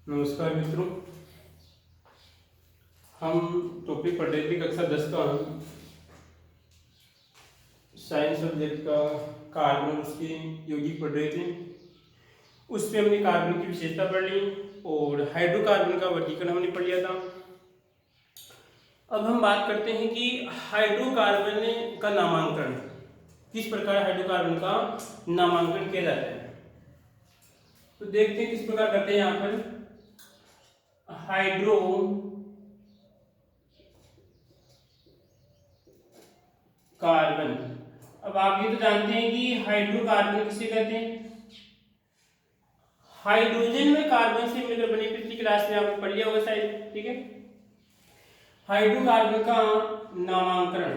नमस्कार मित्रों। हम टॉपिक पढ़ रहे थे कक्षा 10 का साइंस सब्जेक्ट का कार्बन और उसकी यौगिक पढ़ रहे थे। उसमें हमने कार्बन की विशेषता पढ़ ली और हाइड्रोकार्बन का वर्गीकरण हमने पढ़ लिया था। अब हम बात करते हैं कि हाइड्रोकार्बन का नामांकन, किस प्रकार हाइड्रोकार्बन का नामांकन किया जाता है। तो देखते हैं किस प्रकार करते हैं। यहाँ पर हाइड्रो कार्बन, अब आप ये तो जानते हैं कि हाइड्रोकार्बन किसे कहते हैं। हाइड्रोजन में कार्बन से मिलकर बनी, पिछली क्लास में आपने पढ़ लिया होगा शायद, ठीक है। हाइड्रोकार्बन का नामांकन,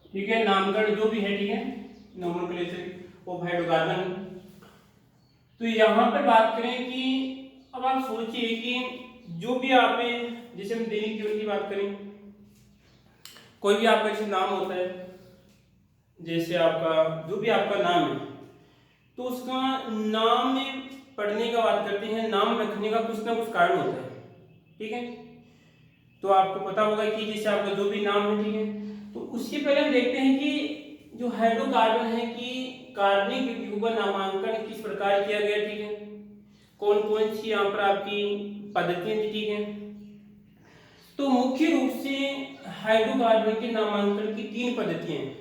ठीक है, नामकरण जो भी है, ठीक है, नोमेनक्लेचर ऑफ हाइड्रोकार्बन। तो यहां पर बात करें कि अब आप सोचिए कि जो भी आप, जैसे हम दैनिक जीवन की बात करें, कोई भी आपका जैसे नाम होता है, जैसे आपका जो भी आपका नाम है, तो उसका नाम में पढ़ने का बात करते हैं, नाम रखने का कुछ ना कुछ कारण होता है, ठीक है। तो आपको पता होगा कि जैसे आपका जो भी नाम है, ठीक है, तो उसके पहले हम देखते हैं कि जो हाइड्रोकार्बन है कि कार्बनिक यौगिकों का नामांकन किस प्रकार किया गया, ठीक है, कौन कौन सी यहाँ पर आपकी पद्धतियां थी, ठीक है। तो मुख्य रूप से हाइड्रोकार्बन के नामांकन की तीन पद्धतियां हैं।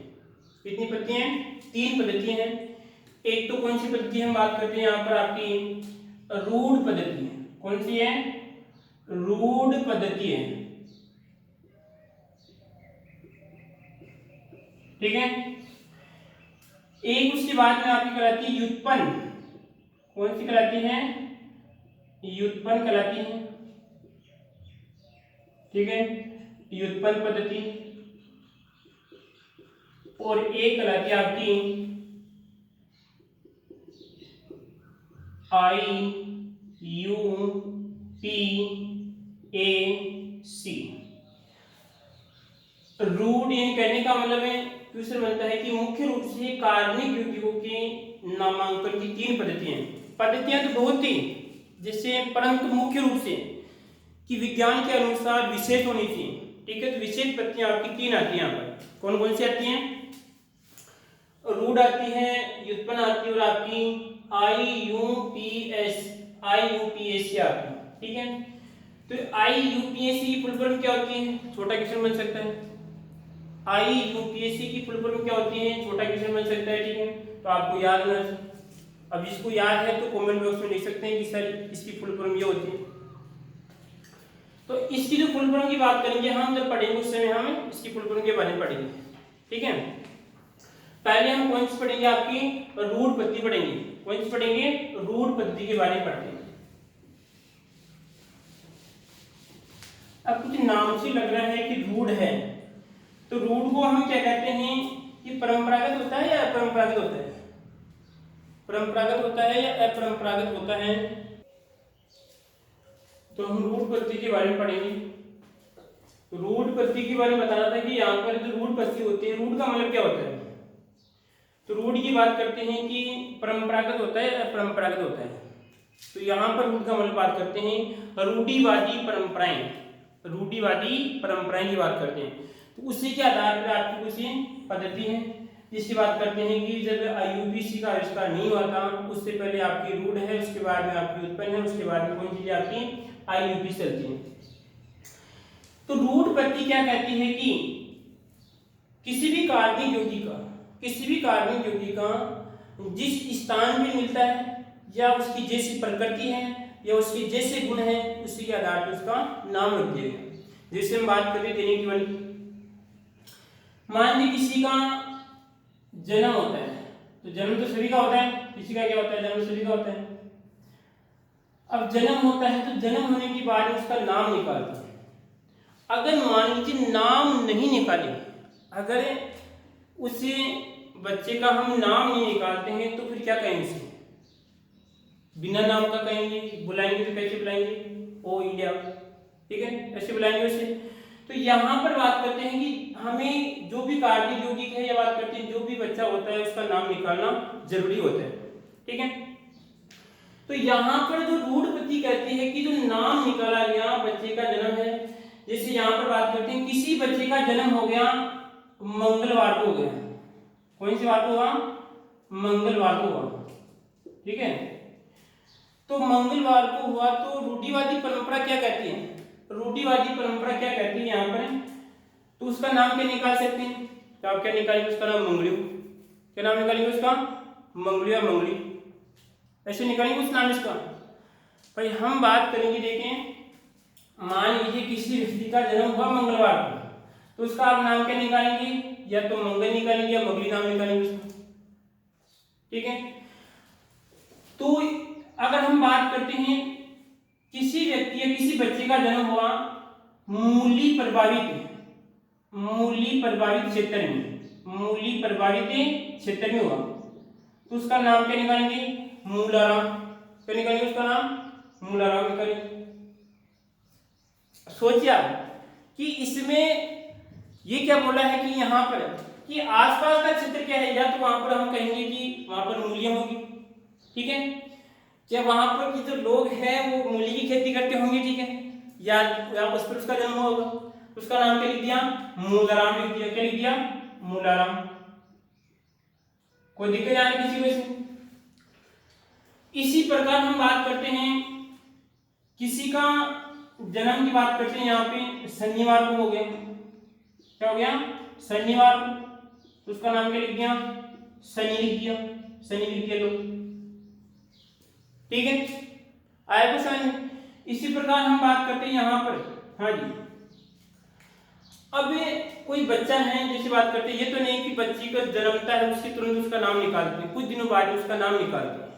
कितनी पद्धतियां हैं? तीन पद्धतियां हैं। एक तो कौन सी पद्धति हम बात करते हैं यहाँ पर आपकी रूढ़ पद्धति है। कौन सी है? रूढ़ पद्धति है, ठीक है। एक उसके बाद में आपकी कहलाती है व्युत्पन्न। कौन सी कहलाती है? व्युत्पन्न कहलाती है, ठीक है, व्युत्पन्न पद्धति। और एक कहलाती है आपकी IUPAC। रूट इन कहने का मतलब है, क्वेश्चन बनता है कि मुख्य रूप से कार्बनिक यौगिकों के नामांकन की तीन पद्धतियां हैं। पद्धतियां तो बहुत थी, जिससे परंतु मुख्य रूप से कि विज्ञान के अनुसार विशेष होनी चाहिए, ठीक है। तो विशेष पद्धतियां आपकी तीन आती हैं यहाँ पर। कौन कौन सी आती हैं? रूट आती है, व्युत्पन्न आती है, और आपकी IUPAC आती है, ठीक है। तो IUPAC की फुल फॉर्म क्या होती है? छोटा क्वेश्चन बन सकता है। IUPAC की फुल फॉर्म क्या होती है? छोटा क्वेश्चन बन सकता है, ठीक है। तो आपको याद होना चाहिए। अब जिसको याद है तो कमेंट बॉक्स में लिख सकते हैं कि सर इसकी फुल फॉर्म ये होती है। तो इसकी जो फुल फॉर्म की बात करेंगे हम, जब पढ़ेंगे उस समय हम इसकी फुल फॉर्म के बारे में पढ़ेंगे, ठीक है। पहले हम कौन सी पढ़ेंगे? आपकी रूढ़ पद्धति पढ़ेंगे। कौन सी पढ़ेंगे? रूढ़ पद्धति के बारे में पढ़ते हैं। अब कुछ नाम से लग रहा है कि रूढ़ है, तो रूढ़ को हम क्या कहते हैं? कि परंपरागत होता है या अपरंपरागत होता है? परंपरागत होता है या अपरंपरागत होता है? तो हम रूढ़ पद्धति के बारे में पढ़ेंगे। रूढ़ पद्धति के बारे में बताना था कि यहाँ पर जो रूढ़ पद्धति होती है, रूढ़ का मतलब क्या होता है? तो रूढ़ की बात करते हैं कि परंपरागत होता है या अपरंपरागत होता है। तो यहाँ पर रूढ़ का मतलब बात करते हैं रूढ़िवादी परंपराएं, रूढ़िवादी परंपराएं की बात करते हैं। तो उसी के आधार पर आपकी कुछ पद्धति है, जिसकी बात करते हैं कि जब IUPAC का आविष्कार नहीं हुआ था, उससे पहले आपकी रूढ़ है, उसके बाद में आपकी व्युत्पन्न है, उसके बाद में कौन सी आपकी IUPAC चलती है। तो रूढ़ पद्धति क्या कहती है कि किसी भी कार्बनिक यौगिक का, किसी भी कार्बनिक यौगिक का जिस स्थान पे मिलता है, या उसकी जैसी प्रकृति है, या उसके जैसे गुण है, उसी के आधार पर उसका नाम रख दिया गया। जैसे हम बात करें दैनिक जीवन की, मान लीजिए किसी का जन्म होता है, तो जन्म तो सभी का होता है, किसी का क्या होता है? जन्म सभी का होता है। अब जन्म होता है तो जन्म होने के बाद उसका नाम निकालते हैं। अगर मान लीजिए नाम नहीं निकाले, अगर उसी बच्चे का हम नाम नहीं निकालते हैं, तो फिर क्या कहेंगे उसे? बिना नाम का कहेंगे, बुलाएंगे तो कैसे बुलाएंगे? ओ इंडिया, ठीक है, ऐसे बुलाएंगे उसे। तो यहाँ पर बात करते हैं कि हमें जो भी कार्बनिक यौगिक है, या बात करते हैं जो भी बच्चा होता है उसका नाम निकालना जरूरी होता है। ठीक है, तो यहाँ पर जो रूढ़पत्ति कहती है कि जो नाम निकाला गया, बच्चे का जन्म है, जैसे यहाँ पर बात करते हैं किसी बच्चे का जन्म हो गया मंगलवार को हो गया, कौन सी बात हुआ, मंगलवार को हुआ। ठीक है, तो मंगलवार को हुआ तो रूढ़िवादी परंपरा क्या कहती है, रूढ़िवादी परंपरा क्या कहती है यहाँ पर, तो उसका नाम क्या निकाल सकते हैं, तो आप क्या निकालेंगे, उसका नाम मंगलियो, क्या नाम निकालेंगे उसका, मंगलियो या मंगली, ऐसे निकालेंगे उस नाम इसका। भाई हम बात करेंगे, देखें मान लीजिए किसी व्यक्ति का जन्म हुआ मंगलवार को, तो उसका आप नाम क्या निकालेंगे, या तो मंगल निकालेंगे या मंगली नाम निकालेंगे उसका। ठीक है, तो अगर हम बात करते हैं किसी व्यक्ति या किसी बच्चे का जन्म हुआ मूली प्रभावित, मूली प्रभावित क्षेत्र में, मूली प्रभावित क्षेत्र में हुआ, तो उसका नाम क्या निकालेंगे, मूलाराम, क्या निकालेंगे उसका नाम, मूलाराम निकालेंगे। सोचिए आप कि इसमें ये क्या बोला है कि यहाँ पर कि आसपास का क्षेत्र क्या है, या तो वहां पर हम कहेंगे कि वहां पर मूलियां होगी। ठीक है, क्या वहां पर की जो लोग हैं वो मूली की खेती करते होंगे। ठीक है, या उस पर उसका जन्म होगा, उसका नाम क्या लिख दिया, मूलाराम लिख दिया, क्या लिख दिया, मूलाराम। कोई दिक्कत आ रही किसी को इसमें। इसी प्रकार हम बात करते हैं किसी का जन्म की बात करते हैं, यहाँ पे शनिवार को हो गया, क्या हो गया, शनिवार को, तो उसका नाम क्या लिख दिया, शनि लिख दिया, शनि लिख दिया लोग। ठीक है, आया कुछ समझ में। इसी प्रकार हम बात करते हैं यहाँ पर, हाँ जी, अब कोई बच्चा है, जैसे बात करते हैं, ये तो नहीं कि बच्ची का जन्मता है उसके तुरंत उसका नाम निकालते हैं, कुछ दिनों बाद उसका नाम निकालते हैं।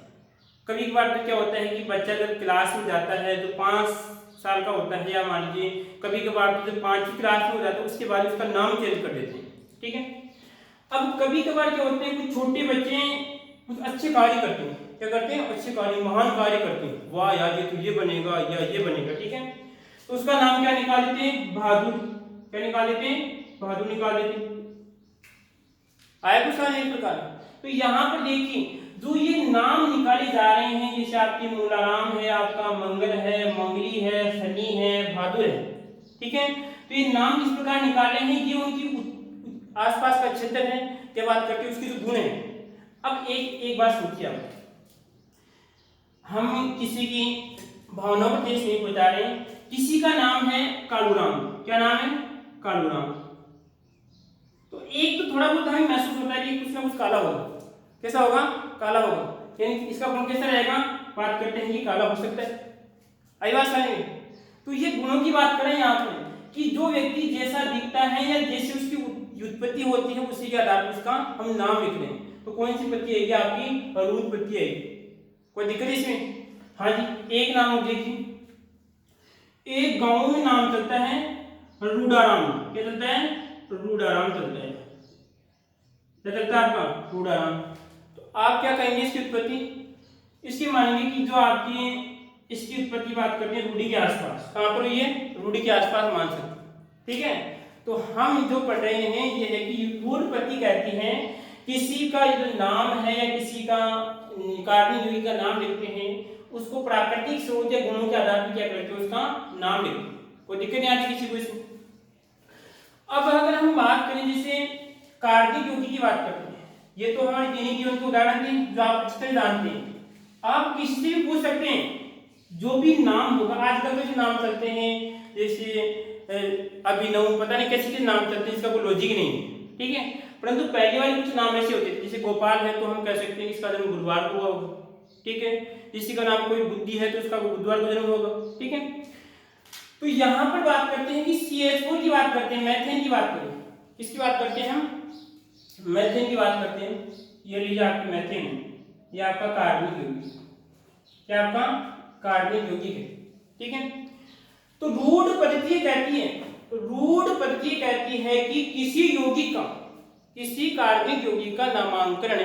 कभी कभार तो क्या होता है कि बच्चा जब क्लास में जाता है तो 5 साल का होता है, या मान लीजिए कभी कभार तो जब 5वीं क्लास में हो जाता है उसके बाद उसका नाम चेंज कर देते हैं। ठीक है, अब कभी कभार क्या होते हैं कुछ छोटे बच्चे कुछ अच्छे कार्य करते हैं, क्या करते हैं, अच्छे कार्य, महान कार्य करते हैं, वाह यार ये तो ये बनेगा या ये बनेगा। ठीक है, तो उसका नाम क्या निकाल देते हैं, बहादुर, क्या निकाल देते हैं, बहादुर निकाल देते हैं। आया कुछ एक प्रकार। तो यहाँ पर देखिए जो ये नाम निकाले जा रहे हैं, जैसे आपकी मूलाराम है, आपका मंगल है, मंगली है, शनि है, बहादुर है। ठीक है, तो ये नाम किस प्रकार निकाले हैं, ये उनकी आसपास का क्षेत्र है, क्या बात करते हैं उसकी जो गुण है। अब एक बात सोचिए आप, हम किसी की भावनाओं को ठेस नहीं पहुंचा रहे हैं, किसी का नाम है कालूराम, क्या नाम है, कालूराम, तो एक तो थोड़ा बहुत हमें महसूस होता है कि कुछ ना कुछ काला होगा, कैसा होगा, काला होगा, यानी इसका गुण कैसा रहेगा, बात करते हैं कि काला हो सकता है। आई बात समझ में। तो ये गुणों की बात करें यहाँ पर कि जो व्यक्ति जैसा दिखता है या जैसे उसकी उत्पत्ति होती है उसी के आधार पर उसका हम नाम लिख रहे हैं, तो कौन सी पत्ती आएगी, आपकी रूढ़ पत्ती आएगी। कोई दिक्कत इसमें, हाँ जी। एक नाम देखिए, एक गांव में नाम चलता है रूडाराम, क्या चलता है, रूडाराम चलता है, क्या चलता है आपका, रूडाराम। तो आप क्या कहेंगे इसकी उत्पत्ति, इसकी मानेंगे कि जो आपकी इसकी उत्पत्ति बात करते हैं रूढ़ी के आसपास, कहाँ पर ये रूढ़ी के आसपास मान सकते हैं। ठीक है, तो हम जो पढ़ रहे हैं ये है कि रूढ़पत्ति कहती है किसी का जो नाम है या किसी का कार्बनिक यौगिक का नाम लिखते हैं उसको प्राकृतिक स्रोत या गुणों के आधार पर क्या करते हैं, उसका नाम लिखते हैं। कोई दिक्कत नहीं आती किसी को इसमें। अब अगर हम बात करें जैसे कार्बनिक यौगिक की बात करते हैं, ये तो हमारे दैनिक जीवन के उदाहरण थे जो आप अच्छी तरह जानते हैं। आप किसी से भी पूछ सकते हैं, जो भी नाम होगा, आजकल तो जो नाम चलते हैं जैसे अभिनव, पता नहीं कैसे नाम चलते हैं, इसका कोई लॉजिक नहीं है। ठीक है, परंतु पहले वाले कुछ नाम ऐसे होते थे, जैसे गोपाल है तो हम कह सकते हैं इसका जन्म गुरुवार को हुआ होगा। ठीक है, किसी का नाम कोई बुद्धि है तो उसका बुधवार को जन्म होगा। ठीक है, तो यहाँ पर बात करते हैं कि CH4 की बात करते हैं, मैथेन की बात करें, किसकी बात करते हैं हम, मैथेन की बात करते हैं। ये लीजिए आपकी मैथेन है, ये आपका कार्बनिक यौगिक, क्या आपका कार्बनिक यौगिक है। ठीक है, तो रूढ़ पद्धति कहती है, रूढ़ पद्धति कहती है कि किसी यौगिक का, किसी कार्बनिक यौगिक का नामांकन,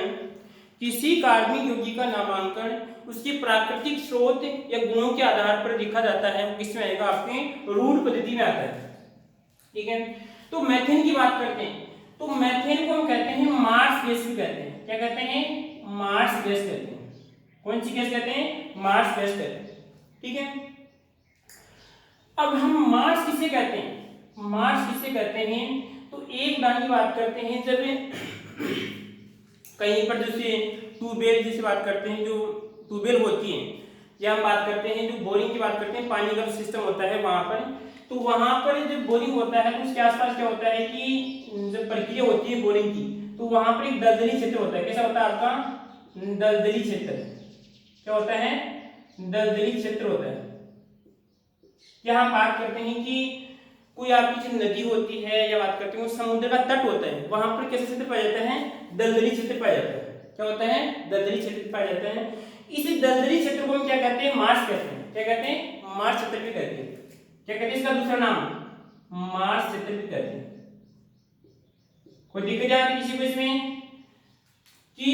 किसी कार्बनिक यौगिक का नामांकन उसके प्राकृतिक स्रोत या गुणों के आधार पर लिखा जाता है, वो किसमें आएगा, आपके रूढ़ पद्धति में आता है। ठीक है। तो मीथेन की बात करते हैं, तो मीथेन को हम कहते हैं मार्स गैस भी कहते हैं। क्या कहते हैं? मार्स गैस कहते हैं। कौन सी गैस कहते हैं? मार्स गैस कहते हैं। ठीक है। अब हम मार्स किसे कहते हैं? मार्स किसे कहते हैं? तो एक उदाहरण की बात करते हैं, जब कहीं पर जैसे ट्यूबवेल जैसे बात करते हैं, जो ट्यूबवेल होती है, या हम बात करते हैं जो बोरिंग की बात करते हैं, पानी का सिस्टम होता है वहां पर, तो वहां पर जब बोरिंग होता है तो उसके आसपास क्या होता है कि जब प्रक्रिया होती है बोरिंग की, तो वहां पर एक दलदली क्षेत्र होता है। कैसा होता है आपका? दलदली क्षेत्र। क्या होता है? दलदली क्षेत्र होता है। यहाँ बात करते हैं कि कोई आपकी जो नदी होती है, या बात करते हैं समुद्र का तट होता है, वहां पर कैसे क्षेत्र पाया जाता है? दलदली क्षेत्र पाया जाता है। क्या होता है? दलदली क्षेत्र पाया जाता है। इस दलदली क्षेत्र को हम क्या कहते हैं? मार्स कहते हैं। क्या कहते हैं? मार्स क्षेत्र भी कहते हैं। क्या कहते हैं इसका दूसरा नाम? मार्स क्षेत्र भी कहते हैं। कोई दिक्कत आती किसी को इसमें कि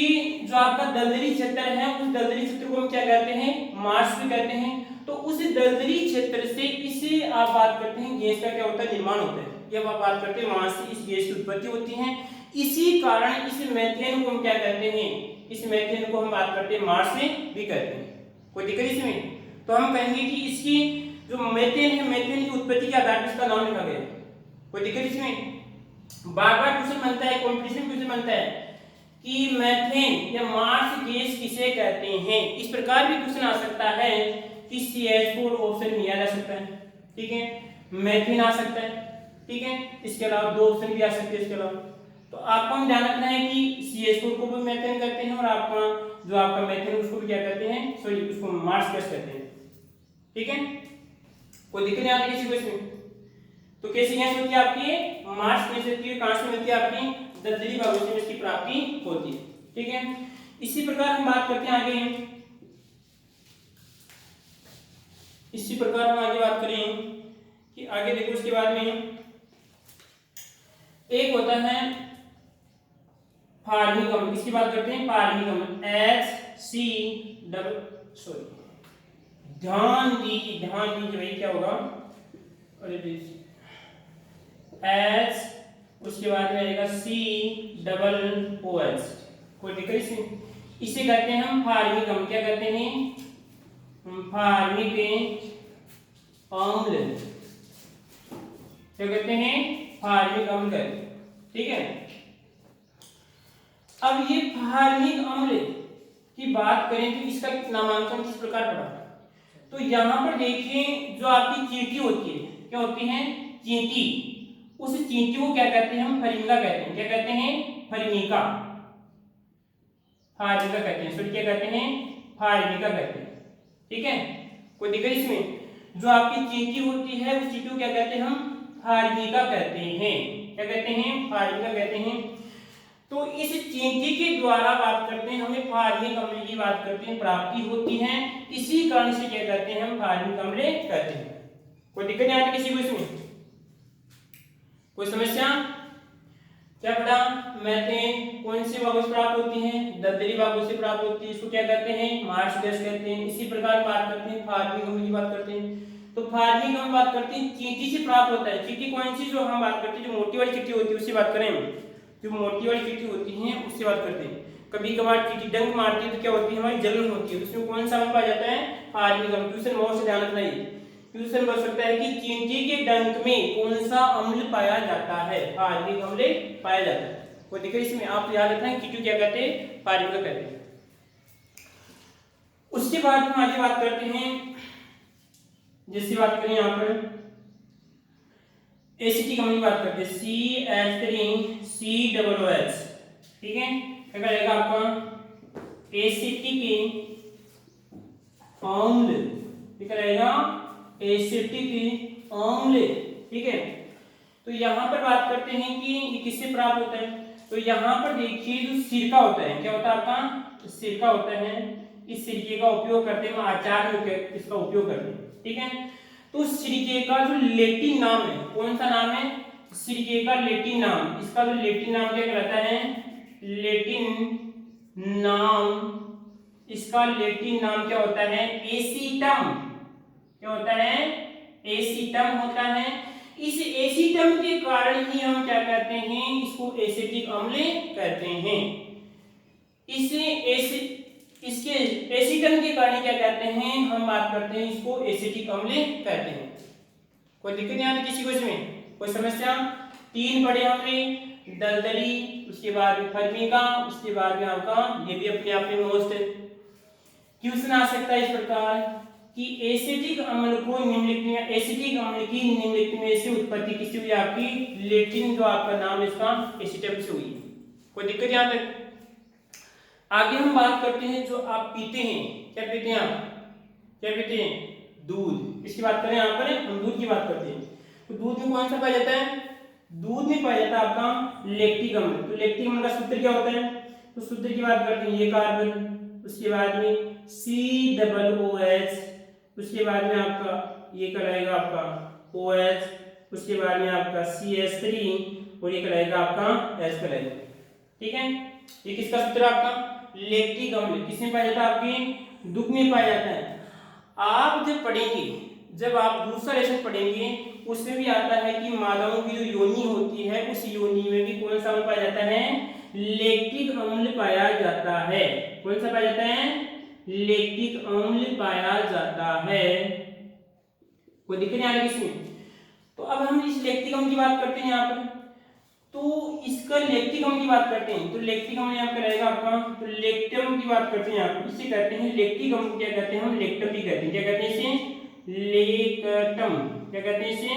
जो आपका दलदली क्षेत्र है, उस दलदली क्षेत्र को हम क्या कहते हैं? मार्स भी कहते हैं। तो उस दलदली क्षेत्र से इसे आप बात करते हैं गैस का क्या होता है? निर्माण होता है। जब आप बात करते हैं वहां से इस गैस की उत्पत्ति होती है। इसी कारण इस मीथेन को हम क्या कहते हैं? इस मीथेन को हम बात करते हैं मार्स से भी कहते हैं। कोई दिक्कत इसमें? तो हम कहेंगे कि इसकी जो मीथेन है, मीथेन की उत्पत्ति के आधार पर इसका नाम लिखा गया। कोई दिक्कत इसमें? बार बार क्वेश्चन बनता है, कॉम्पिटिशन क्वेश्चन बनता है कि मीथेन या मार्स गैस किसे कहते हैं। इस प्रकार भी क्वेश्चन आ सकता है कि CH4 ऑप्शन लिया जा सकता है। ठीक है। मीथेन आ सकता है। ठीक है। इसके अलावा दो ऑप्शन भी आ सकते हैं इसके अलावा। तो आपको हम ध्यान रखना है कि CH4 को भी मीथेन कहते हैं, और आपका जो आपका मीथेन उसको भी क्या कहते हैं? सॉरी, उसको मार्स गैस कहते हैं। ठीक है। कोई दिक्कत नहीं आती किसी को इसमें? तो कैसे गैस होती है आपकी? मार्स गैस होती है। कहां से मिलती है? आपकी दलदली भागों से इसकी प्राप्ति होती है। ठीक है। इसी प्रकार हम बात करते हैं आगे। इसी प्रकार हम आगे बात करें कि आगे देखो, इसके बाद में एक होता है फार्मिक अम्ल। इसकी बात करते हैं फार्मिक अम्ल, ध्यान दीजिए भाई, क्या होगा? अरे H, उसके बाद में आएगा COOH। कोई दिक्कत इसमें? इसे कहते हैं हम फार्मिक अम्ल। क्या कहते हैं? फार्मिक अम्ल। क्या कहते हैं? फार्मिक अम्ल कहते हैं। ठीक है। अब ये फार्मिक अम्ल की बात करें तो इसका नामांकन किस प्रकार पड़ा? तो यहां पर देखिए, जो आपकी चींटी होती है, क्या होती है? चींटी। उस चींटी को क्या कहते हैं? हम फर्मिका कहते हैं। क्या कहते हैं? फर्मिका। फार्मिका कहते हैं। सॉरी, क्या कहते हैं? फार्मिका कहते हैं। ठीक है। कोई दिक्कत इसमें? जो आपकी चींटी होती है, उस चींटी को क्या कहते हैं? हम फार्मिका कहते हैं। क्या कहते हैं? फार्मिका कहते हैं। तो इस चींटी के द्वारा बात करते हैं, हमें फार्मिक अम्ल की बात करते हैं प्राप्ति होती है। इसी कारण से क्या कहते हैं? हम फार्मिक अम्ल कहते हैं। कोई दिक्कत नहीं आती किसी को इसमें? कोई समस्या? क्या पढ़ा? मीथेन कौन से भागों से प्राप्त होती है? दलदली भागों से प्राप्त होती है। इसको क्या कहते हैं? मार्स गैस कहते हैं। इसी प्रकार बात करते हैं फार्मिक अम्ल की बात करते हैं। तो फार्मिक अम्ल बात करते हैं चींटी से प्राप्त होता है। चींटी कौन सी? जो हम बात करते हैं, जो मोटी वाली चींटी होती है उससे बात करें। जो मोटी वाली चींटी होती है उससे बात करते हैं। कभी कभार चींटी डंक मारती है तो क्या होती है? हमारी जलन होती है। उसमें कौन सा अम्ल पाया जाता है? फार्मिक अम्ल। क्वेश्चन बहुत से ध्यान रखना है। क्वेश्चन बन सकता है कि चींटी के डंक में कौन सा अम्ल पाया जाता है? फार्मिक अम्ल पाया जाता है। कोई दिक्कत इसमें? आप याद रखना है चींटी क्या कहते हैं? फार्मिका कहते हैं। उसके बाद हम आगे बात करते हैं, जैसे बात करें यहाँ पर एसिटिक अम्ल की बात करते हैं, CH3COOH। ठीक है। क्या करेगा आपका? एसिटिक अम्ल। क्या रहेगा? एसिटिक अम्ल। ठीक है। तो यहाँ पर बात करते हैं कि ये किससे प्राप्त होता है? तो यहाँ पर देखिए, जो सिरका होता है, क्या होता है आपका? सिरका होता है। इस सिरके का उपयोग करते हैं, हम अचार में इसका उपयोग करते हैं। ठीक है। तो सिरके का जो लेटिन नाम है, कौन सा नाम है? सिरके का लेटिन नाम। इसका जो लेटिन नाम क्या कहलाता है? लेटिन नाम, इसका लेटिन नाम क्या होता है? एसीटम। क्या होता है? एसीटम होता है। इस एसीटम के कारण ही हम क्या कहते हैं, इसको एसिटिक अम्ल कहते हैं। इसके एसीटम के कारण क्या कहते हैं, हम बात करते हैं इसको एसिटिक अम्ल कहते हैं। कोई दिक्कत नहीं आती किसी को इसमें, कोई समस्या? 3 पढ़े हमने, दलदली, उसके बाद फर्मिका, उसके बाद में आपका ये भी अपने आप में मोस्ट क्वेश्चन आ सकता है इस प्रकार कि एसिटिक अम्ल को निम्नलिखित में, एसिटिक अम्ल की निम्नलिखित में से उत्पत्ति किससे हुई? आपकी लेटिन जो आपका नाम इसका एसीटम से हुई। कोई दिक्कत यहाँ तक? आगे हम बात करते हैं जो आप पीते हैं, क्या पीते हैं आप? क्या पीते हैं? दूध। इसकी बात करें यहाँ पर, हम दूध की बात करते हैं। तो दूध में कौन सा पाया जाता है? दूध में पाया जाता है आपका लैक्टिक अम्ल। तो लैक्टिक अम्ल का सूत्र क्या होता है? तो सूत्र की बात करते हैं, ये कार्बन, उसके बाद में COOH, उसके बाद में आपका ये कहलाएगा आपका OH, उसके बाद में आपका CH3 और ये कहलाएगा आपका H कहलाएगा। ठीक है, ये किसका सूत्र है आपका? लैक्टिक अम्ल। किसमें पाया जाता है? आपके दूध में पाया जाता है। आप जब पढ़ेंगे, जब आप दूसरा लेसन पढ़ेंगे, उसमें भी आता है कि मादाओं की जो योनि होती है, उस योनि में भी कौन सा अम्ल पाया जाता है? लैक्टिक अम्ल पाया जाता है। कौन सा पाया जाता है? लैक्टिक अम्ल पाया जाता है। कोई दिक्कत नहीं आ रही इसमें? तो अब हम इस लैक्टिक अम्ल की बात करते हैं यहाँ पर, तो इसका लैक्टिक अम्ल की बात करते हैं, तो लैक्टिक अम्ल यहाँ पे रहेगा आपका, तो लेक्टम की बात करते हैं यहाँ पर, इसे कहते हैं लैक्टिक अम्ल को क्या कहते हैं? हम लेक्टम भी कहते हैं। क्या कहते हैं इसे? लेक्टम। क्या कहते हैं इसे?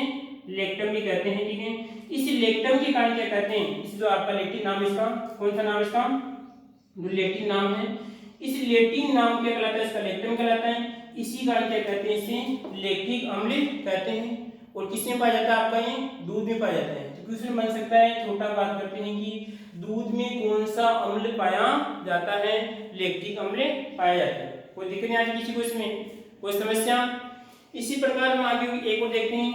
लेक्टम भी कहते हैं। ठीक है, इस लेक्टम के कारण क्या कहते हैं? इस जो आपका लैटिन नाम, इसका कौन सा नाम? इसका जो लैटिन नाम है, इस लैटिन नाम क्या कहलाता है? इसका लेक्टम कहलाता है। इसी कारण क्या कहते हैं? इसे लैक्टिक अम्ल कहते हैं। और किसमें पाया जाता है? आपका ये दूध में पाया जाता है। तो क्वेश्चन बन सकता है, छोटा बात करते हैं कि दूध में कौन सा अम्ल पाया जाता है? लैक्टिक अम्ल पाया जाता है। कोई दिक्कत नहीं आती किसी को इसमें? कोई समस्या? इसी प्रकार हम आगे एक और देखते हैं,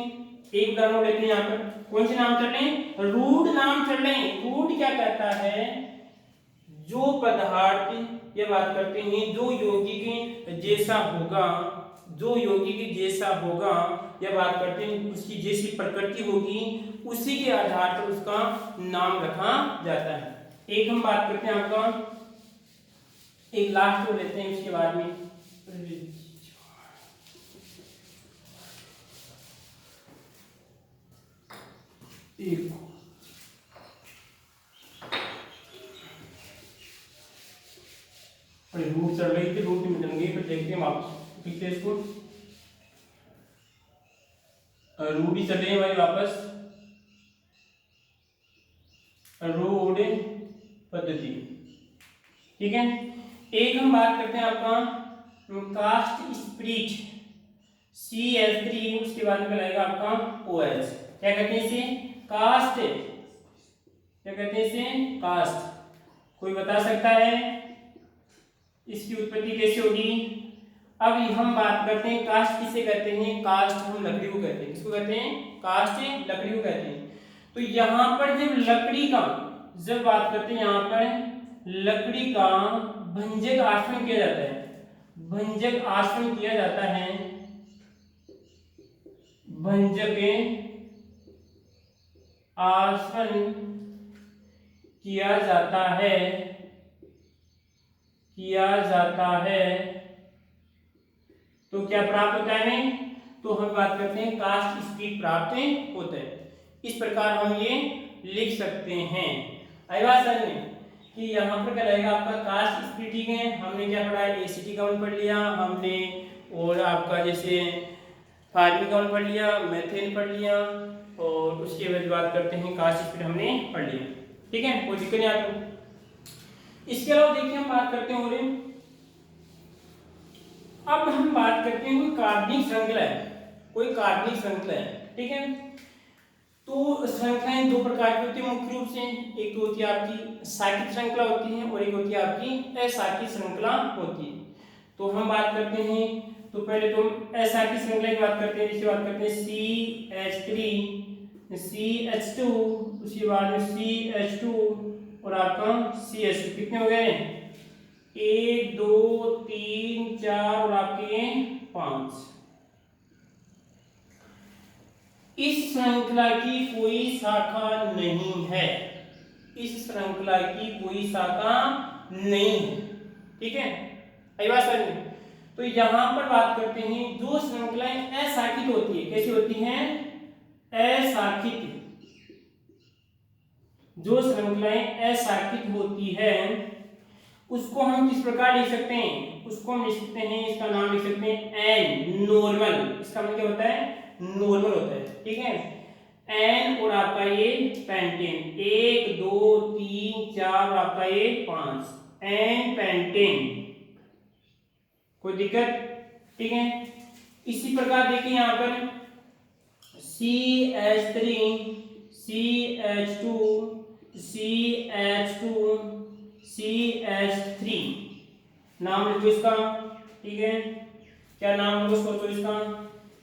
एक उदाहरण लेते हैं यहाँ पर। कौन से नाम चल रहे हैं? रूट नाम चल रहे हैं। रूट क्या कहता है? जो पदार्थ, ये बात करते हैं, जो यौगिक के जैसा होगा, जो यौगिक के जैसा होगा, यह बात करते हैं, उसकी जैसी प्रकृति होगी, उसी के आधार पर उसका नाम रखा जाता है। एक हम बात करते हैं आपका, एक लास्ट को लेते हैं, इसके बाद में एक रूट चल रही थी, रूट मिल गई, फिर देखते हैं वापस लिखते हैं इसको। रूट ही चल रही है हमारी वापस, रूट पद्धति। ठीक है, एक हम बात करते हैं आपका कास्ट स्पिरिट CH3, उसके बाद में लगाएगा आपका OH। क्या कहते हैं इसे? कास्ट। क्या कहते हैं इसे? कास्ट। कोई बता सकता है इसकी उत्पत्ति कैसे होगी? अब हम बात करते हैं कास्ट किसे कहते हैं? कास्ट हम लकड़ी को कहते हैं। किसको कहते हैं? कास्ट लकड़ी को कहते हैं। तो यहाँ पर जब लकड़ी का, जब बात करते हैं यहाँ पर लकड़ी का भंजक आसवन किया जाता है, भंजक आसवन किया जाता है, भंजक आसवन किया जाता है, किया जाता है, तो क्या प्राप्त होता है हमें? तो हम बात करते हैं कास्ट स्पिरिट प्राप्त होता है। इस प्रकार हम ये लिख सकते हैं। आई बात समझ में कि यहाँ पर क्या रहेगा आपका कास्ट स्पिरिट। ठीक है, हमने क्या पढ़ा है? एसिटिक अम्ल पढ़ लिया हमने, और आपका जैसे फार्मिक अम्ल पढ़ लिया, मेथेन पढ़ लिया, और उसके बाद बात करते हैं कास्ट स्पिरिट हमने पढ़ लिया। ठीक है, कोई दिक्कत नहीं आपको? इसके अलावा देखिए हम बात करते हैं, और अब हम बात करते हैं कोई कार्बनिक श्रृंखला है, कोई कार्बनिक श्रृंखला है। ठीक है, तो श्रृंखलाएं दो प्रकार की होती है मुख्य रूप से। एक तो होती है आपकी साइक्लिक श्रृंखला होती है, और एक होती है आपकी असाइक्लिक श्रृंखला होती है। तो हम बात करते हैं, तो पहले तो असाइक्लिक श्रृंखला की बात करते हैं, जिसकी बात करते हैं CH3 CH2, उसके बाद में CH2 और आपका CH2। कितने हो गए? 1 2 3 4 और आपके 5। इस श्रृंखला की कोई शाखा नहीं है, इस श्रृंखला की कोई शाखा नहीं है। ठीक है, आई बात समझ में? तो यहां पर बात करते हैं जो श्रृंखलाएं अशाखित होती है, कैसी होती हैं? अशाखित। जो श्रृंखलाएं अशाखित होती है उसको हम किस प्रकार लिख सकते हैं? उसको हम लिख सकते हैं, इसका नाम लिख सकते हैं एन नॉर्मल। इसका मतलब क्या होता है? नॉर्मल होता है। ठीक है, एन और आपका ये पेंटेन, 1 2 3 4 और आपका ये 5, एन पेंटेन, कोई दिक्कत? ठीक है, इसी प्रकार देखिए यहाँ पर CH3 CH2 CH2 CH3 नाम लिखो इसका। ठीक है, क्या नाम होगा सोचो इसका।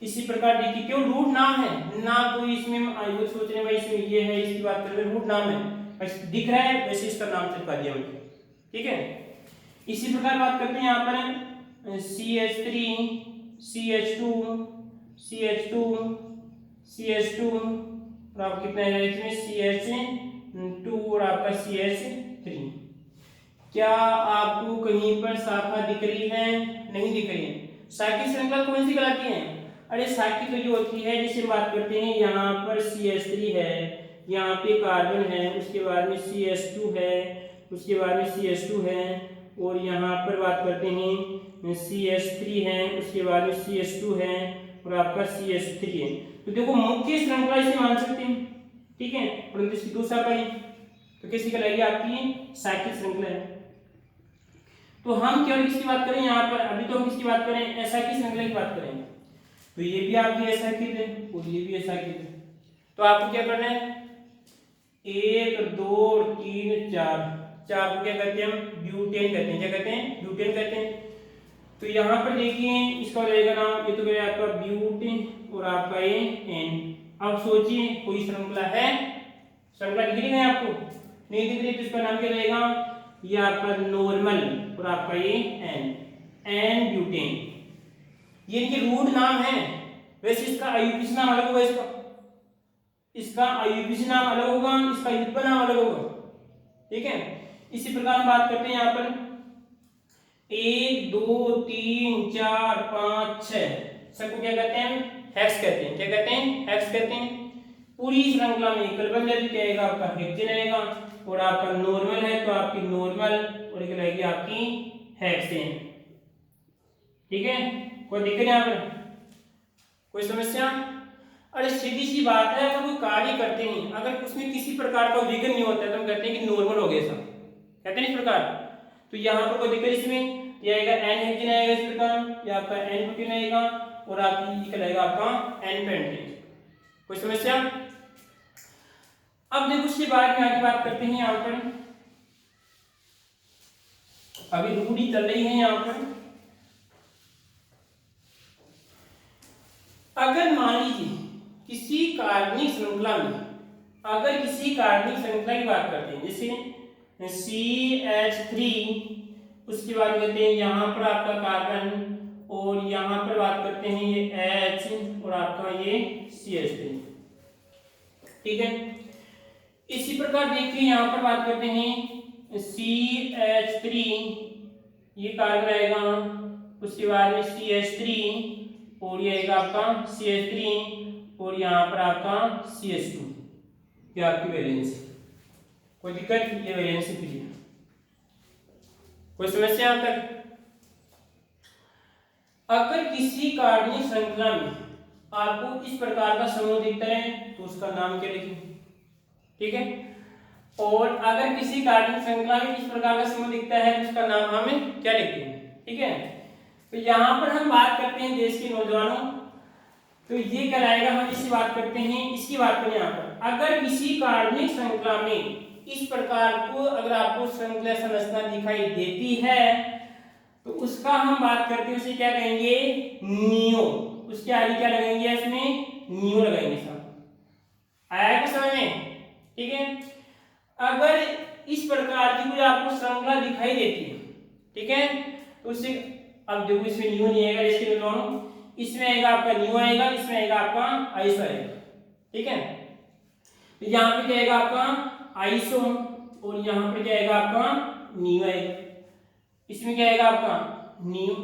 इसी प्रकार देखिए क्यों रूट नाम है ना, कोई इसमें आयु सोच रहे भाई इसमें ये है, इसकी बात कर रहे हैं, रूट नाम है, बस दिख रहा है वैसे इसका नाम चिपका दिया हमने। ठीक है, इसी प्रकार बात करते हैं यहाँ पर CH3 CH2 CH2 CH2 और आप कितना है इसमें CH2 और आपका CH3। क्या आपको कहीं पर शाखा दिख रही है? नहीं दिख रही है। शाखी श्रृंखला कौन सी कहलाती है? अरे शाखी तो जो होती है, जिसे बात करते हैं यहाँ पर CH3 है, यहाँ पे कार्बन है, उसके बाद में CH2 है, उसके बाद में CH2 है, और यहाँ पर बात करते हैं CH3 है, उसके बाद में CH2 है और आपका CH3 है। तो देखो मुख्य श्रृंखला इसे मान सकते हैं। ठीक है, परंतु इसकी दो शाखा है, तो कैसी कहलाएगी? आपकी शाखी श्रृंखला है। तो हम केवल किसकी बात करें यहाँ पर? अभी तो हम किसकी बात करें? अशाखी श्रृंखला की बात करें। तो ये भी आपकी अशाखित है और ये भी अशाखित है। तो आपको क्या करना है? 1 2 3 4, चार को क्या कहते हैं? हम ब्यूटेन कहते हैं। क्या कहते हैं? ब्यूटेन कहते हैं। तो यहाँ पर देखिए इसका रहेगा नाम, ये तो गया आपका ब्यूटेन और आपका ये एन। अब सोचिए कोई श्रृंखला है? श्रृंखला दिख रही है आपको? नहीं दिख रही, तो इसका नाम क्या रहेगा? ये आपका नॉर्मल और आपका ये एन ब्यूटेन। ये इनके रूट नाम है, वैसे इसका आईयूपीएसी नाम अलग होगा, इसका आईयूपीएसी नाम अलग होगा, इसका व्युत्पन्न नाम अलग होगा। ठीक है, इसी प्रकार हम बात करते हैं यहाँ पर 1 2 3 4 5 6, सबको क्या कहते हैं? हेक्स कहते हैं। क्या कहते हैं? हेक्स कहते हैं। पूरी श्रृंखला में एकल बन जाती, क्या आएगा? आपका हेक्सेन आएगा, और आपका नॉर्मल है तो आपकी नॉर्मल और एक रहेगी आपकी हेक्सेन। ठीक है, कोई दिक्कत यहाँ पर? कोई समस्या? अरे सीधी सी बात है, अगर कोई कार्य करते हैं, अगर उसमें किसी प्रकार का विघ्न नहीं होता है तो हम कहते हैं कि नॉर्मल हो गया सब, कहते हैं इस प्रकार। तो यहाँ पर कोई दिक्कत इसमें, ये आएगा एन हेक्सेन आएगा इस प्रकार, ये आपका एन ब्यूटेन आएगा और आपकी कहलाएगा आपका एन पेंटेन। कोई समस्या? अब देखो उसके बाद में आगे बात करते हैं यहाँ पर, अभी रूढ़ी चल रही है यहाँ पर। अगर मान लीजिए किसी कार्बनिक श्रृंखला में, अगर किसी कार्बनिक श्रृंखला की बात करते हैं जैसे CH3, उसके बाद कहते हैं यहाँ पर आपका कार्बन और यहाँ पर बात करते हैं ये H और आपका ये CH3। ठीक है, इसी प्रकार देखिए यहाँ पर बात करते हैं CH3, ये कार्बन आएगा, उसके बाद में CH3 और ये आएगा आपका CH3 और यहाँ पर आपका CH2। ये आपकी वैलेंस। कोई दिक्कत? ये वैलेंस फ्री है। कोई समस्या यहाँ तक? अगर किसी कार्बनिक श्रृंखला में आपको इस प्रकार का समूह दिखता है तो उसका नाम क्या लिखें? ठीक है, और अगर किसी कार्बनिक श्रृंखला में इस प्रकार का समूह दिखता है तो उसका नाम हमें क्या लिखते हैं? ठीक है, तो यहाँ पर हम बात करते हैं देश के नौजवानों, तो ये कहलाएगा, हम इसकी बात करते हैं, इसकी बात करें यहाँ पर, अगर किसी कार्बनिक श्रृंखला में इस प्रकार को अगर आपको श्रृंखला संरचना दिखाई देती है तो उसका हम बात करते हैं, उसे क्या कहेंगे? नियो। उसके आगे क्या लगाएंगे? इसमें नियो लगाएंगे। सब आया क्या समझ में? ठीक है, अगर इस प्रकार की कोई आपको श्रृंखला दिखाई देती है, ठीक है, तो उससे अब देखो इसमें नियो नहीं आएगा, इसके दोनों, इसमें आएगा आपका नियो आएगा, इसमें आएगा आपका आइसो आएगा। ठीक है। तो यहाँ पे क्या आएगा आपका आइसो और यहाँ पे क्या आएगा आपका नियो आएगा। इसमें क्या आएगा आपका नियो।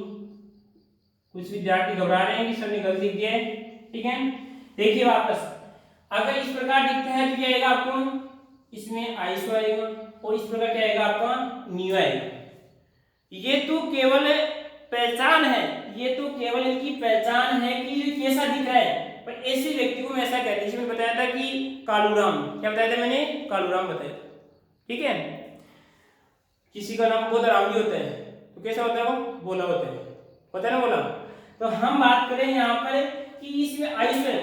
कुछ विद्यार्थी घबरा रहे हैं कि सर ने गलत लिख दिया है, ठीक है। देखिए वापस, अगर इस प्रकार दिखता है तो क्या आएगा आपको, इसमें आइसो आएगा और इस प्रकार क्या आएगा आपका नियो आएगा। ये तो केवल पहचान है, ये तो केवल इनकी पहचान है कि ये कैसा दिख रहा है, पर ऐसे व्यक्ति को मैं ऐसा कहते हैं। इसमें बताया था कि कालूराम, क्या बताया था मैंने, कालूराम बताया, ठीक है। किसी का नाम बोला राम भी होता है तो कैसा होता है वो, बोला होता है, पता है ना बोला। तो हम बात करें यहाँ पर कि इसमें आइसो है।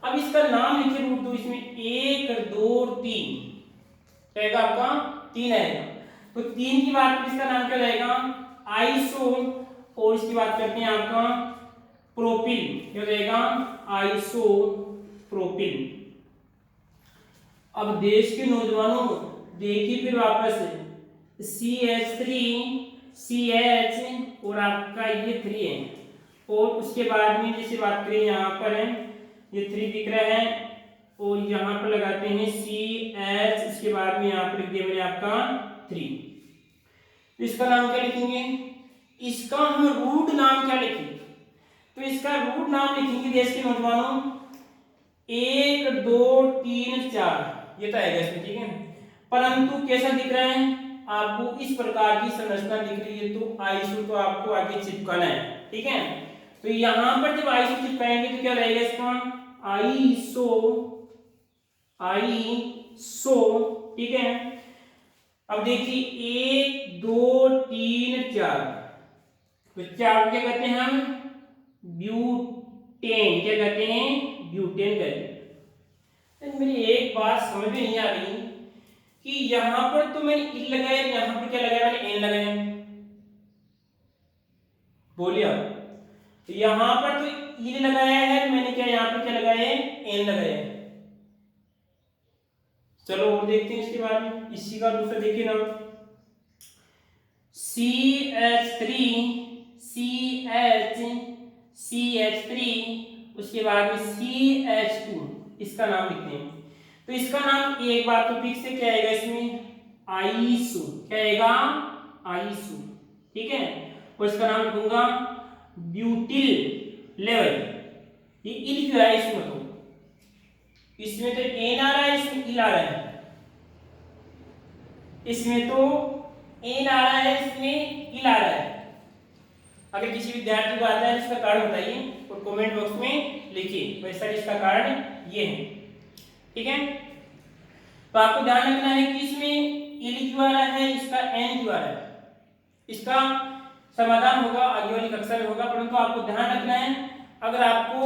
अब इसका नाम लिखिए रूट दो, इसमें 1 2 3 रहेगा आपका 3 आएगा। तो 3 की बात पर इसका नाम क्या रहेगा, आइसो। और इसकी बात करते हैं आपका प्रोपिल, क्या रहेगा आइसो प्रोपिल। अब देश के नौजवानों देखिए फिर वापस CH3 CH और आपका ये 3 है। और उसके बाद में जैसे बात करें यहाँ पर है ये 3 दिख रहा है और यहाँ पर लगाते हैं CH, इसके बाद में यहाँ पर लिख दिया मैंने आपका 3। इसका नाम क्या लिखेंगे, इसका हम रूट नाम क्या लिखेंगे, तो इसका रूट नाम लिखेंगे देश के नौजवानों 1 2 3 4, ये तो आएगा इसमें, ठीक है। परंतु कैसा दिख रहा है आपको, इस प्रकार की संरचना दिख रही है तो आइसो तो आपको आगे चिपकाना है, ठीक है। तो यहां पर जब आइसो चिपकाएंगे तो क्या रहेगा इसका आइसो, आइसो, ठीक है। अब देखिए 1 2 3 4, तो 4 क्या कहते हैं हम, ब्यूटेन, क्या कहते हैं ब्यूटेन कहते हैं। मेरी एक बात समझ में नहीं आ रही कि यहां पर तो मैंने इल लगाया, यहां पर क्या लगाया मैंने एन लगाया, बोलिए आप। तो यहां पर तो इल लगाया है, मैंने क्या यहां पर क्या लगाया है, एन लगाया है। चलो और देखते हैं इसके बाद में, इसी का दूसरा देखिए ना, CH3 CH3 उसके बाद में CH2, इसका नाम लिखते हैं। तो इसका नाम एक बात तो फिक्स से क्या आएगा इसमें आइसो, क्या आएगा आइसो, ठीक है। और इसका नाम लिखूंगा ब्यूटिल लेवल। ये इल क्यों है इसमें, तो इसमें तो एन आ रहा है, इसमें इल आ रहा है, इसमें तो एन आ रहा है, इसमें इल आ रहा है। अगर किसी विद्यार्थी को आता है इसका कारण बताइए और कमेंट बॉक्स में लिखिए, वैसा इसका कारण ये है, ठीक है। तो आपको ध्यान रखना है कि इसमें इल क्यों आ रहा है, इसका एन क्यों आ रहा है। इसका समाधान होगा आगे वाली कक्षा में होगा, परंतु आपको ध्यान रखना है। अगर आपको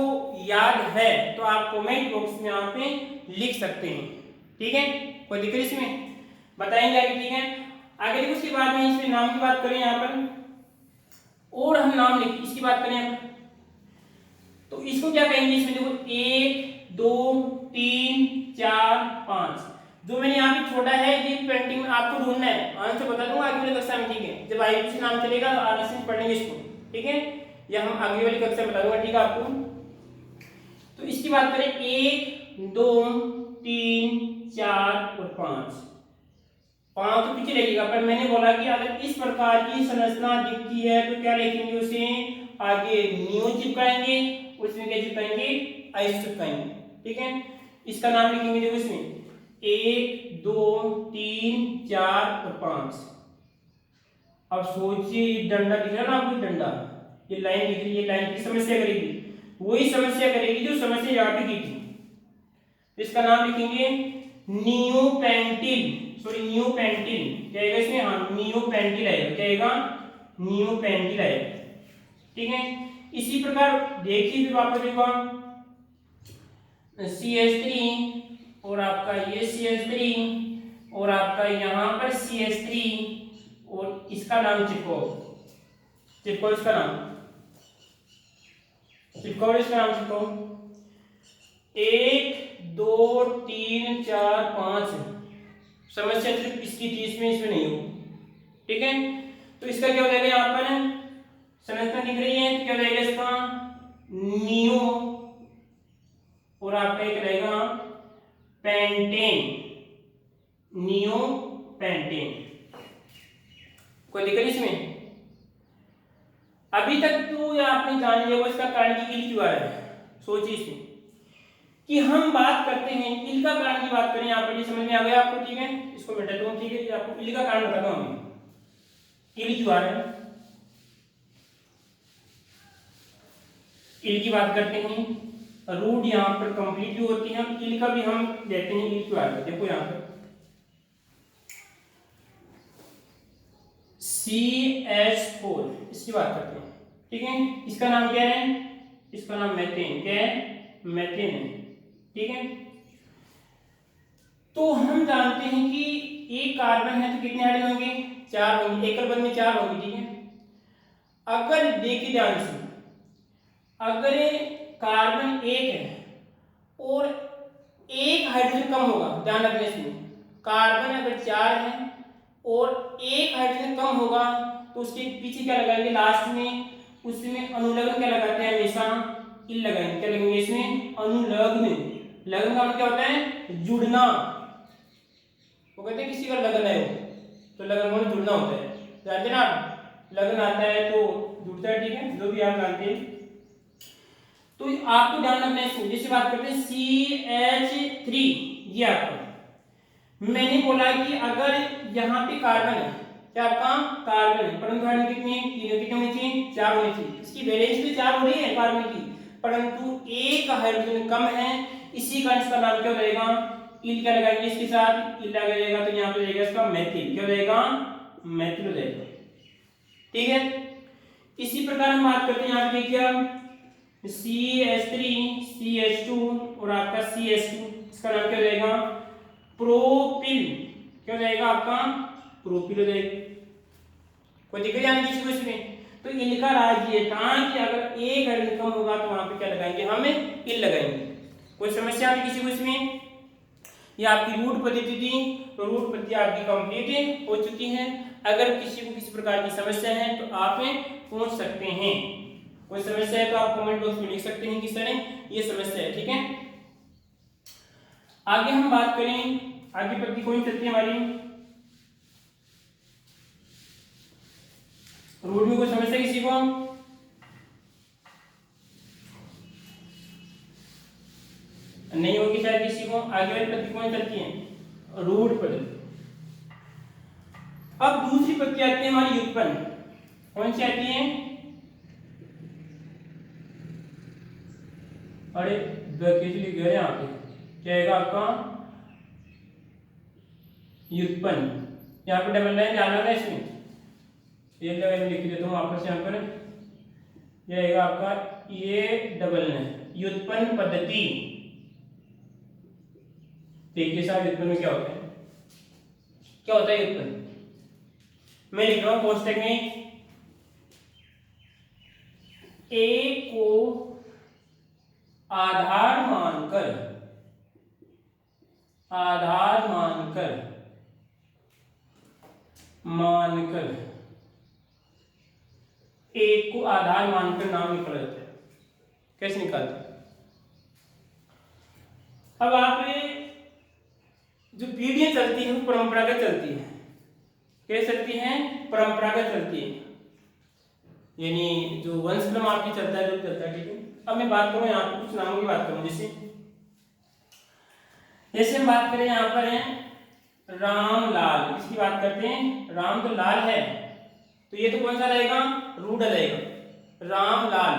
याद है तो आप कमेंट बॉक्स में यहाँ पे लिख सकते हैं, ठीक है। कोई दिक्कत इसमें बताएंगे आगे, ठीक है। आगे देखो उसके बाद में इसमें नाम की बात करें यहाँ पर, और हम नाम लिख इसकी बात करें यहाँ पर, तो इसको क्या कहेंगे, इसमें देखो 1 2 3 4 5, जो मैंने यहाँ पे छोड़ा है ये पेंटिंग में आपको ढूंढना है, आंसर बता दूंगा आगे वाली कक्षा में, ठीक है। जब आगे से नाम चलेगा तो आगे से पढ़ेंगे इसको, ठीक है, या हम आगे वाली कक्षा में बता दूंगा, ठीक है आपको। तो इसकी बात करें 1 2 3 4 और 5 तो पीछे लिखिएगा, पर मैंने बोला कि अगर इस प्रकार की संरचना दिखती है तो क्या लिखेंगे, उसे आगे न्यू चिपकाएंगे, उसमें क्या चिपकाएंगे आइसो चिपकाएंगे, ठीक है। इसका नाम लिखेंगे देखो इसमें 1 2 3 4 और 5। अब सोचिए ये डंडा दिख रहा है ना आपको, डंडा, ये लाइन दिख रही है, लाइन की समस्या करेगी, वही समस्या करेगी जो समस्या यहाँ पे की थी। इसका नाम लिखेंगे नियोपेंटिल, सॉरी नियोपेंटिल, क्या आएगा इसमें, हाँ नियोपेंटिल आएगा, क्या आएगा नियोपेंटिल आएगा, ठीक है। इसी प्रकार देखिए फिर वापस देखो CH3 और आपका ये CH3 और आपका यहाँ पर CH3 और इसका नाम चिपको, चिपको इसका नाम, चिपको इसका नाम चिपको 1 2 3 4 5। समस्या सिर्फ इसकी थी, इसमें नहीं हो, ठीक है। तो इसका क्या हो जाएगा, यहाँ पर संरचना दिख रही है तो क्या हो जाएगा इसका नियो और आपका एक रहेगा पेंटेन, नियोपेंटेन। कोई दिक्कत इसमें? अभी तक तो ये आपने जान लिया वो इसका कारण की इल क्यों आ रहा है। सोचिए इसमें कि हम बात करते हैं इल का कारण की बात करें, यहाँ पर ये समझ में आ गया आपको, ठीक है। इसको मिटा दूँ, ठीक है। आपको इल का कारण बताता हूँ मैं, इल क्यों आ रहा है। इल की बात करते हैं, रूट यहाँ पर कंप्लीट भी होती है, इल का भी हम देखते हैं इल क्यों आ रहा है। देखो यहाँ पर CH4 इसकी बात करते हैं, ठीक है। इसका नाम क्या है? इसका नाम मेथेन, क्या है? मेथेन है, ठीक है। तो हम जानते हैं कि एक कार्बन है तो कितने हाइड्रोजन होंगे? 4 होंगे, एकल बंध में 4 होंगे, ठीक है। अगर देखिए ध्यान से, अगर कार्बन 1 है और एक हाइड्रोजन कम होगा, ध्यान रखना इसमें, कार्बन अगर 4 है और एक हाइड्रोजन कम होगा तो उसके पीछे क्या लगाएंगे? लास्ट में उसमें अनुलग्न क्या लगाते हैं? हमेशा इल लगाएंगे। क्या लगेंगे इसमें? अनुलग्न। लगन का मतलब क्या होता है? जुड़ना। वो कहते हैं किसी का लगन है वो, तो लगन मतलब जुड़ना होता है, जानते हैं ना आप? लगन आता है तो जुड़ता है, ठीक है, जो भी आप जानते हैं। तो आपको ध्यान रखना है, जैसे बात करते हैं CH3, ये आपका मैंने बोला कि अगर यहाँ पे कार्बन है, क्या आपका कार्बन है, परंतु हाइड्रोजन कितने हैं? 3 कितने होने चाहिए? 4 होने चाहिए। इसकी वैलेंस भी 4 हो रही है कार्बन की, परंतु एक हाइड्रोजन कम है, इसी कारण इसका नाम क्या हो जाएगा? इल क्या लगाएंगे इसके साथ? इल लगाइएगा तो यहाँ पे रहेगा इसका मेथिल, क्या हो जाएगा? मेथिल हो जाएगा, ठीक है। इसी प्रकार हम बात करते हैं यहाँ पे क्या? CH3, CH2 और आपका CH2, इसका नाम क्या हो जाएगा? प्रोपिल, क्या हो जाएगा आपका? प्रोपिल हो जाएगा। कोई दिक्कत यानी किसी को इसमें? तो इल का राज ये था कि अगर एक हाइड्रोजन कम होगा तो वहां पे क्या लगाएंगे? हम इल लगाएंगे। कोई समस्या नहीं किसी को इसमें? ये आपकी रूट पद्धति थी, तो रूट पद्धति आपकी कंप्लीट हो चुकी है। अगर किसी को किसी प्रकार की समस्या है तो आप पूछ सकते हैं। कोई समस्या है तो आप कमेंट बॉक्स में लिख सकते हैं कि सर ये समस्या है, ठीक है। आगे हम बात करें, आगे पद्धति कौन चलती है हमारी? रूट में कोई समस्या किसी को? नहीं होगी शायद किसी को। आगे वाली पद्धति कौन चलती है? रूट पद्धति। अब दूसरी पद्धति आती है हमारी व्युत्पन्न। कौन सी आती है? अरे लिख गए यहाँ पे, क्या आएगा आपका? व्युत्पन्न। यहाँ पे डबल लाइन ध्यान रखना इसमें, ये जगह लिख देता हूँ वापस यहाँ पर, यह आएगा आपका ये डबल लाइन व्युत्पन्न पद्धति। देखिए साहब व्युत्पन्न में क्या होता है? क्या होता है व्युत्पन्न? मैं लिख रहा हूं कोष्टक में, ए को आधार मानकर ए को आधार मानकर नाम निकाला जाता है। कैसे निकालते हैं? अब आप जो पीढ़ियां चलती हैं वो परंपरागत चलती है। कैसे चलती हैं? परंपरागत चलती है, यानी जो वंशक्रम आपकी चलता है, जो चलता है, ठीक है। अब मैं बात करूं यहाँ पर कुछ नामों की बात करूं, जैसे हम बात करें यहाँ पर है रामलाल, इसकी बात करते हैं। राम तो लाल है, तो ये तो कौन सा रहेगा? रूट रहेगा, रामलाल।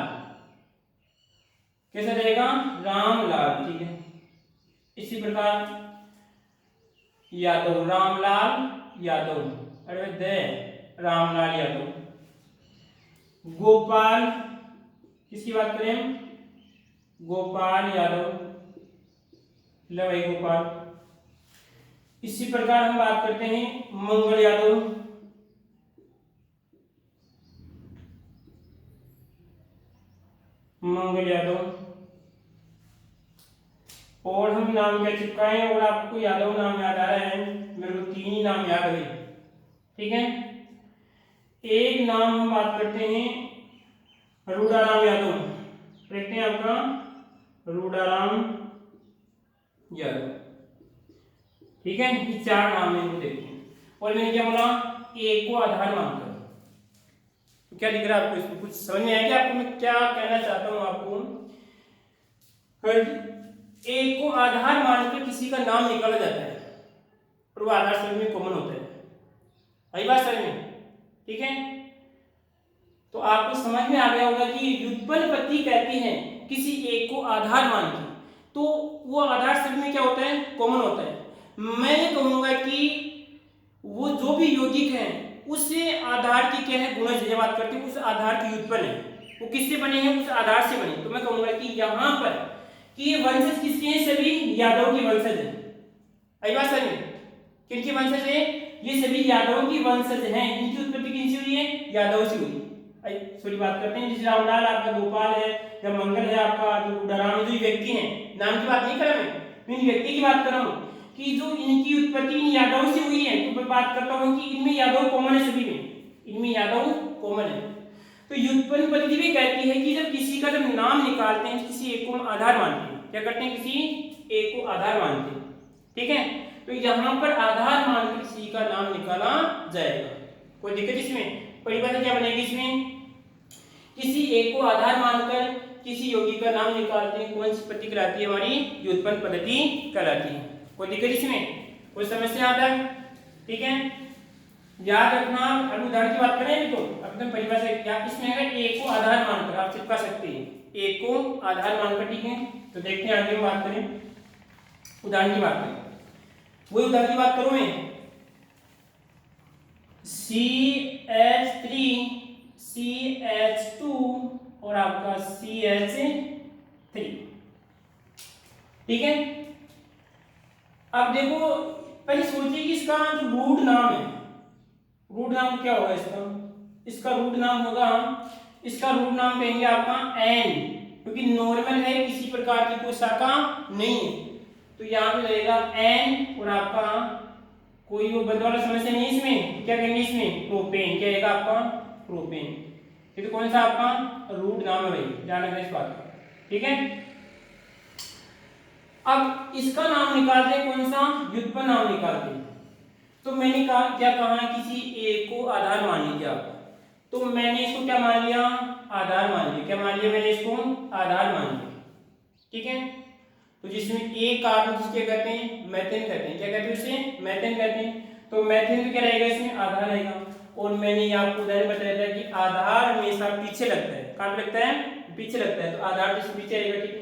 कैसा रहेगा? रामलाल, ठीक है। इसी प्रकार यादव, रामलाल यादव, अरे दे रामलाल यादव। गोपाल, किसकी बात करें? गोपाल यादव, ले भाई गोपाल। इसी प्रकार हम बात करते हैं मंगल यादव, और हम नाम क्या चिपकाएं? और आपको यादव नाम याद आ रहा है, मेरे को 3 ही नाम याद है, ठीक है। एक नाम हम बात करते हैं रूडाराम यादव, देखते हैं आपका रूडाराम यादव। ठीक है, ये 4 नाम है, इनको देखते हैं। और मैंने क्या बोला, ए को आधार मानकर। तो क्या दिख रहा है आपको, इसमें कुछ समझ में आया कि आपको मैं क्या कहना चाहता हूं आपको? ए को आधार मानकर किसी का नाम निकाला जाता है और वो आधार शब्द में कॉमन होता है। आई बात समझ में? ठीक है, तो आपको समझ में आ गया होगा कि व्युत्पन्न पत्ती कहती है किसी एक को आधार मान के, तो वो आधार शब्द में क्या होता है, कॉमन होता है। मैं कहूंगा कि वो जो भी यौगिक है उससे आधार की क्या है, गुणज जब बात करते हैं उस आधार की व्युत्पन्न है, वो किससे बने हैं, उस आधार से बने। तो मैं कहूंगा कि यहाँ पर कि ये वंशज किसके हैं, सभी यादव की वंशज है। आई बात समझ में? किनकी वंशज है, ये सभी यादवों की वंशज हैं। इनकी उत्पत्ति किनसे हुई है, यादव से हुई। सॉरी बात करते हैं, जैसे रामलाल आपका, गोपाल है, या मंगल है आपका, जो बुड्ढाराम, जो व्यक्ति हैं, नाम की बात नहीं कर रहा मैं इन व्यक्ति की बात कर रहा हूँ कि जो इनकी उत्पत्ति इन यादव से हुई है। तो मैं बात करता हूँ कि इनमें यादव कॉमन है, सभी में इनमें यादव कॉमन है। तो व्युत्पन्न पद्धति भी कहती है कि जब किसी का जब नाम निकालते हैं, किसी एक को आधार मानते हैं, क्या करते हैं, किसी एक को आधार मानते हैं। ठीक है, तो यहाँ पर आधार मानकर किसी का नाम निकाला जाएगा, कोई दिक्कत इसमें? परिभाषा क्या बनेगी इसमें, किसी एक को आधार मानकर किसी यौगिक का नाम निकालते हैं, कौन सी पद्धति कहलाती है, हमारी व्युत्पन्न पद्धति कहलाती है। कोई दिक्कत इसमें, कोई समस्या आता है? ठीक है, याद रखना। अभी उदाहरण की बात करें तो एकदम परिभाषा क्या इसमें अगर एक को आधार मानकर आप चिपका सकते हैं, एक को आधार मानकर। ठीक है, तो देखते हैं आगे बात करें, उदाहरण की बात करें। वही उदाहरण की बात करूं मैं, CH3 CH2 और आपका CH3। ठीक है, अब देखो पहले सोचिए कि इसका जो रूट नाम है, रूट नाम क्या होगा इसका, इसका रूट नाम होगा, इसका रूट नाम कहेंगे आपका n, क्योंकि नॉर्मल है, किसी प्रकार की कोई शाखा नहीं है। तो यहाँ पे रहेगा n और आपका कोई वो बंद वाला समस्या नहीं इसमें, क्या कहेंगे इसमें, प्रोपेन। क्या आएगा आपका, प्रोपेन। ये तो कौन सा आपका रूट नाम है भाई, ध्यान रखना इस बात का। ठीक है, अब इसका नाम निकालते हैं, कौन सा, व्युत्पन्न नाम निकालते हैं। तो मैंने कहा क्या कहा, किसी एक को आधार मान लीजिए आप। तो मैंने इसको क्या मान लिया, आधार मान लिया। क्या मान लिया मैंने, इसको आधार मान लिया। ठीक है, तो जिसमें एक कार्बन जिसके कहते हैं, मेथेन कहते हैं। क्या कहते हैं उसे, मेथेन कहते हैं। तो मेथेन तो क्या रहेगा, इसमें आधार रहेगा। और मैंने ये आपको उदाहरण बताया था कि आधार हमेशा पीछे लगता है, कहां पे लगता है, पीछे लगता है। तो आधार तो पीछे रहेगा। ठीक है,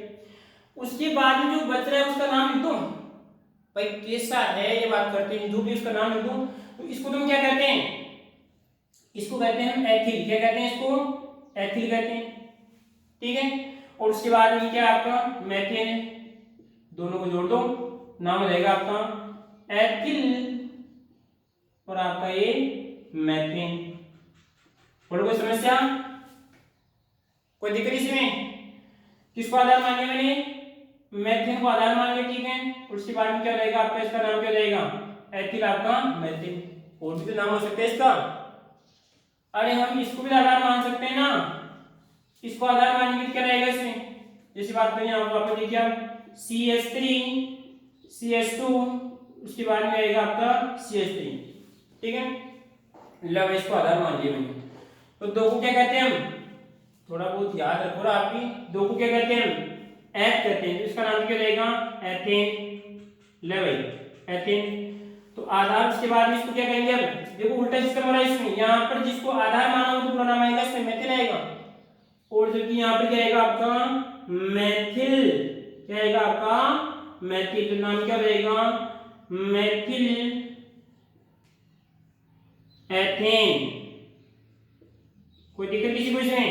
उसके बाद में जो बच रहा है उसका नाम लिख दो भाई, कैसा है ये बात करते हैं, जो भी उसका नाम लिख दो। तो इसको तुम क्या कहते हैं, इसको कहते हैं हम एथिल। क्या कहते हैं इसको, एथिल कहते हैं। ठीक है, और उसके बाद में क्या आपका मेथेन है, दोनों को जोड़ दो, नाम हो जाएगा आपका एथिल और आपका ये मेथेन। बोलो कोई समस्या, कोई दिक्कत इसमें? किसको आधार मान लिया मैंने, मेथेन को आधार मान लिया। ठीक है, उसके बाद में क्या रहेगा आपका, इसका नाम क्या रहेगा, एथिल आपका मेथेन। और भी तो नाम हो सकते हैं इसका। अरे हम इसको भी आधार मान सकते हैं ना, इसको आधार मानेंगे क्या रहेगा इसमें, जैसी बात करें आपको देखिए आप CH3 CH2, उसके बाद में आएगा आपका CH3। ठीक है, लब इसको आधार मान लिया मैंने। तो दो को क्या कहते हैं हम, थोड़ा बहुत याद रखो ना आप भी, दो को क्या कहते हैं हम, एथ कहते हैं। तो इसका नाम क्या रहेगा, एथेन। ले भाई एथेन। तो आधार, उसके बाद में इसको क्या कहेंगे, अब देखो उल्टा सिस्टम हो रहा है इसमें। यहाँ पर जिसको आधार माना हो तो पूरा नाम आएगा, इसमें मेथिल आएगा। और जबकि यहाँ पर क्या आएगा आपका मेथिल, क्या आएगा आपका मेथिल। तो नाम क्या रहेगा, मेथिल एथेन। कोई दिक्कत किसी को इसमें,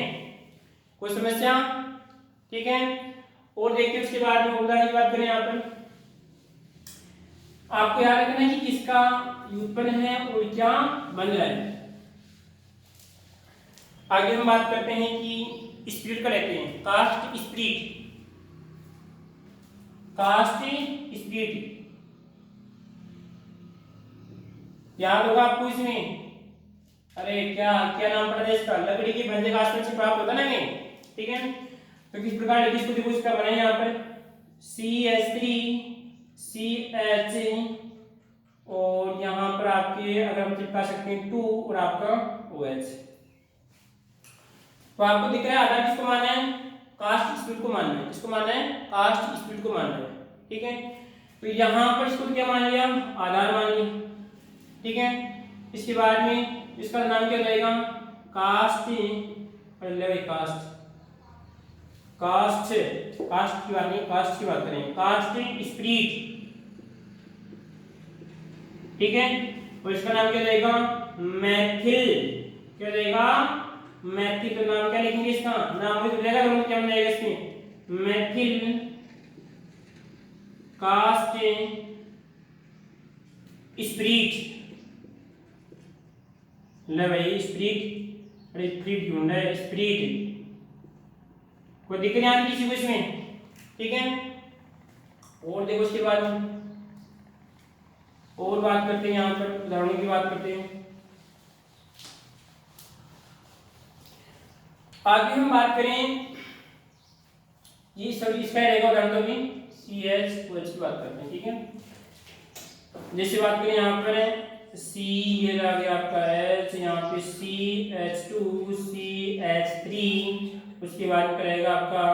कोई समस्या? ठीक है, और देखिए उसके बाद में उदाहरण की बात करें, यहाँ पर आपको याद रखना है कि किसका व्युत्पन्न है और क्या बन रहा है। आगे हम बात करते हैं कि स्पिरिट का लेते हैं, कास्ट स्पिरिट। कास्ट स्पिरिट याद होगा आपको इसमें, अरे क्या क्या नाम पड़ा था इसका, लकड़ी की भंजक आसपास से प्राप्त होता ना नहीं। ठीक है, तो किस प्रकार इसको देखो, इसका बना है यहाँ पर CH3 CH और यहाँ पर आपके अगर हम चिपका सकते हैं 2 और आपका OH। तो आपको दिख रहा है आधार किसको मानना है, कास्ट स्पीड को मानना है, किसको मानना है, कास्ट स्पीड को मानना है। ठीक है, तो यहाँ पर इसको क्या मान लिया, आधार मान लिया। ठीक है, इसके बाद में इसका नाम क्या रहेगा, कास्ट, कास्ट, कास्ट, कास्ट की बात नहीं, कास्ट की बात करें, कास्ट स्पीड। ठीक है, और इसका नाम क्या रहेगा, मैथिल, क्या रहेगा, मैथिल। तो नाम क्या लिखेंगे, इसका नाम हो जाएगा, क्या बन जाएगा इसमें, मैथिल कास्ट स्प्रीट। ले भाई स्प्रीट, अरे स्प्रीट क्यों है, स्प्रीट, कोई दिक्कत नहीं आती किसी को इसमें। ठीक है, और देखो उसके बाद और बात करते हैं, यहाँ पर उदाहरणों की बात करते हैं। आगे हम बात करें, ये सभी इसका रहेगा उदाहरण, तो भी CH2H की बात करते हैं। ठीक है, जैसे बात करें यहाँ पर C, ये आ गया आपका H, यहाँ पे CH2 CH3, उसके बाद करेगा आपका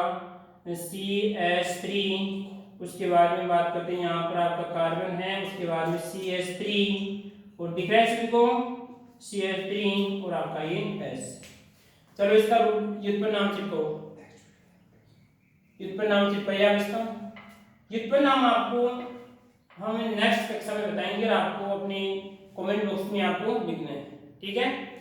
CH3, उसके बाद में बात करते हैं यहाँ पर आपका कार्बन है, उसके बाद में CH3 और दिख रहा है सभी को CH3 और आपका ये S। चलो इसका व्युत्पन्न नाम चिपको, व्युत्पन्न नाम चिपकाइए आप इसका। व्युत्पन्न नाम आपको हम नेक्स्ट कक्षा में बताएंगे और आपको अपने कमेंट बॉक्स में आपको लिखना है। ठीक है।